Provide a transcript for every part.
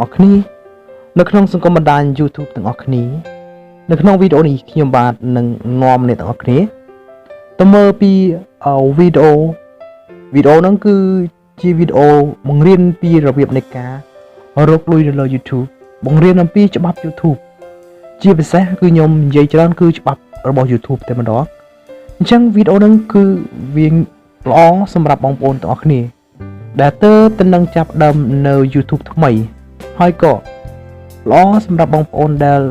អរគ្នានៅក្នុងសង្គមបណ្ដាញ YouTube ទាំងអស់គ្នានៅក្នុងវីដេអូនេះខ្ញុំបាទនឹងនាំអ្នកទាំងអស់គ្នាទៅមើលពីវីដេអូហ្នឹងគឺជាវីដេអូបង្រៀនពីរបៀបនៃការរកលុយនៅលើ YouTube បង្រៀនអំពីច្បាប់ YouTube ជាពិសេសគឺខ្ញុំនិយាយច្រើនគឺច្បាប់របស់ YouTube តែម្ដងអញ្ចឹងវីដេអូហ្នឹងគឺវាល្អសម្រាប់បងប្អូនទាំងអស់គ្នាដែលទៅនឹងចាប់ដើមនៅ YouTube ថ្មីហើយក៏ល្អសម្រាប់បងប្អូនដែល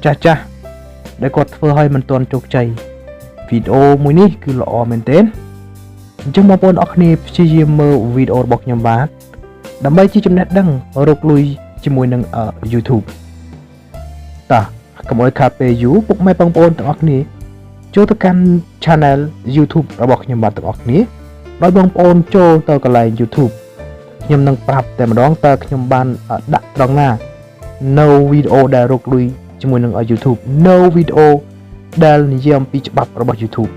ចាស់ដែលគាត់ធ្វើឲ្យមិនទាន់ជោគជ័យវីដេអូមួយនេះគឺល្អមែនទែនអញ្ចឹងបងប្អូនអរគ្នាព្យាយាមមើលវីដេអូរបស់ខ្ញុំបាទដើម្បីជាចំណេះដឹងរកលុយជាមួយនឹង YouTube តោះកុំឲ្យខាតពេលយូរពុកម៉ែបងប្អូនទាំងអស់គ្នាចូលទៅកាន់ Channel YouTube របស់ខ្ញុំបាទទាំងអស់គ្នាដោយបងប្អូនចូលទៅកន្លែង YouTube ខ្ញុំនឹងប្រាប់តែម្ដងតើខ្ញុំបានដាក់ត្រង់ណានៅវីដេអូដែលរកលុយជាមួយនឹង YouTube នៅវីដេអូដែលនិយាយអំពីច្បាប់របស់ YouTube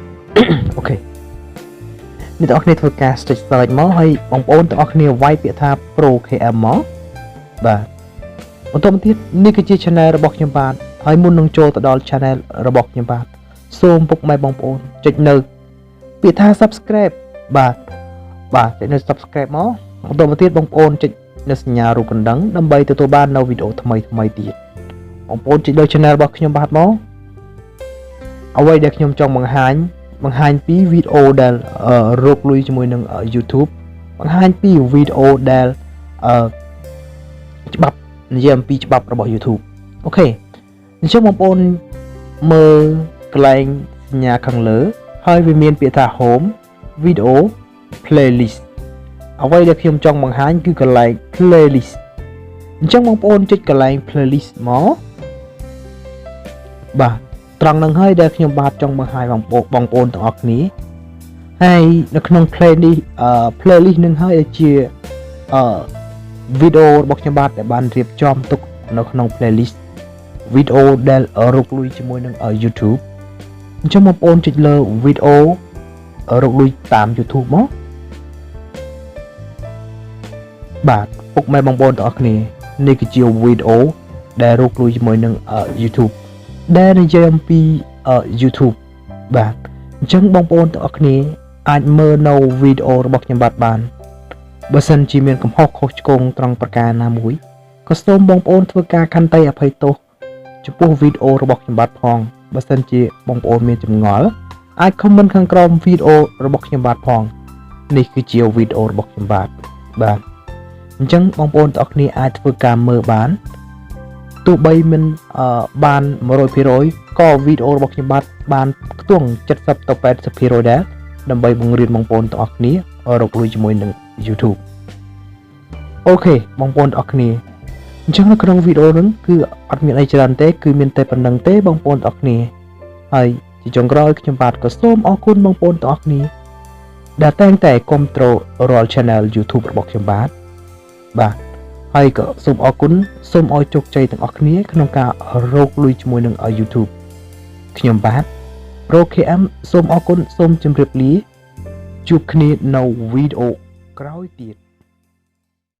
អូខេអ្នកទាំងអស់គ្នាធ្វើការ search មកហើយបងប្អូនទាំងអស់គ្នាវាយពាក្យថា Pro KM មកបាទបន្តមកទៀតនេះគឺជា Channel របស់ខ្ញុំបាទហើយមុននឹងចូលទៅដល់ Channel របស់ខ្ញុំបាទសូមពុកម៉ែបងប្អូនចុចនៅពាក្យថា Subscribe បាទចុចនៅ Subscribe មកបន្តមកទៀតបងប្អូនចុចនៅសញ្ញារូបកណ្ដឹងដើម្បីទទួលបាននៅវីដេអូថ្មីទៀតបងប្អូនចុចលើ Channel របស់ខ្ញុំបាទមកអ្វីដែលខ្ញុំចង់បង្ហាញពីវីដេអូដែលរកលុយជាមួយនឹង YouTube បង្ហាញពីវីដេអូដែលច្បាប់និយាយអំពីច្បាប់របស់ YouTube អូខេអញ្ចឹងបងប្អូនមើលកន្លែងសញ្ញាខាងលើហើយវាមានពាក្យថា Home Video Playlist អ្វីដែលខ្ញុំចង់បង្ហាញគឺកន្លែង Playlist អញ្ចឹងបងប្អូនចុចកន្លែង Playlist មកបាទត្រង់នឹងហើយដែលខ្ញុំបាទចង់បង្ហាញបងប្អូនទាំងអស់គ្នាហើយនៅក្នុង playlist នឹងហើយជាវីដេអូរបស់ខ្ញុំបាទដែលបានរៀបចំទុកនៅក្នុង playlist វីដេអូដែលរកលុយជាមួយនឹង YouTube អញ្ចឹងបងប្អូនចុចលើវីដេអូរកលុយតាម YouTube មកបាទពុកម៉ែបងប្អូនទាំងអស់គ្នានេះគឺជាវីដេអូដែលរកលុយជាមួយនឹង YouTube ដែលនិយាយអំពី YouTube បាទអញ្ចឹងបងប្អូនទាំងអស់គ្នាអាចមើលនៅវីដេអូរបស់ខ្ញុំបាទបានបើសិនជាមានកំហុសខុសឆ្គងត្រង់ប្រការណាមួយក៏សូមបងប្អូនធ្វើការខន្តីអភ័យទោសចំពោះវីដេអូរបស់ខ្ញុំបាទផងបើសិនជាបងប្អូនមានចម្ងល់អាច comment ខាងក្រោមវីដេអូរបស់ខ្ញុំបាទផងនេះគឺជាវីដេអូរបស់ខ្ញុំបាទអញ្ចឹងបងប្អូនទាំងអស់គ្នាអាចធ្វើការមើលបានទោះបីមិនបាន 100% ក៏វីដេអូរបស់ខ្ញុំបាទបានខ្ទង់ 70 ទៅ 80% ដែរដើម្បីបង្រៀនបងប្អូនទាំងអស់គ្នារកលុយជាមួយនឹង YouTube អូខេបងប្អូនទាំងអស់គ្នាអញ្ចឹងនៅក្នុងវីដេអូនេះគឺអត់មានអីច្រើនទេគឺមានតែប៉ុណ្្នឹងទេបងប្អូនទាំងអស់គ្នាហើយជាចុងក្រោយខ្ញុំបាទក៏សូមអរគុណបងប្អូនទាំងអស់គ្នាដែលតែងតែគាំទ្ររាល់ Channel YouTube របស់ខ្ញុំបាទហើយក៏សូមអរគុណសូមឲ្យជោគជ័យទាំងអស់គ្នាក្នុងការរកលុយជាមួយនឹង YouTube ខ្ញុំបាទ Pro KM សូមអរគុណសូមជម្រាបលាជួបគ្នានៅវីដេអូក្រោយទៀត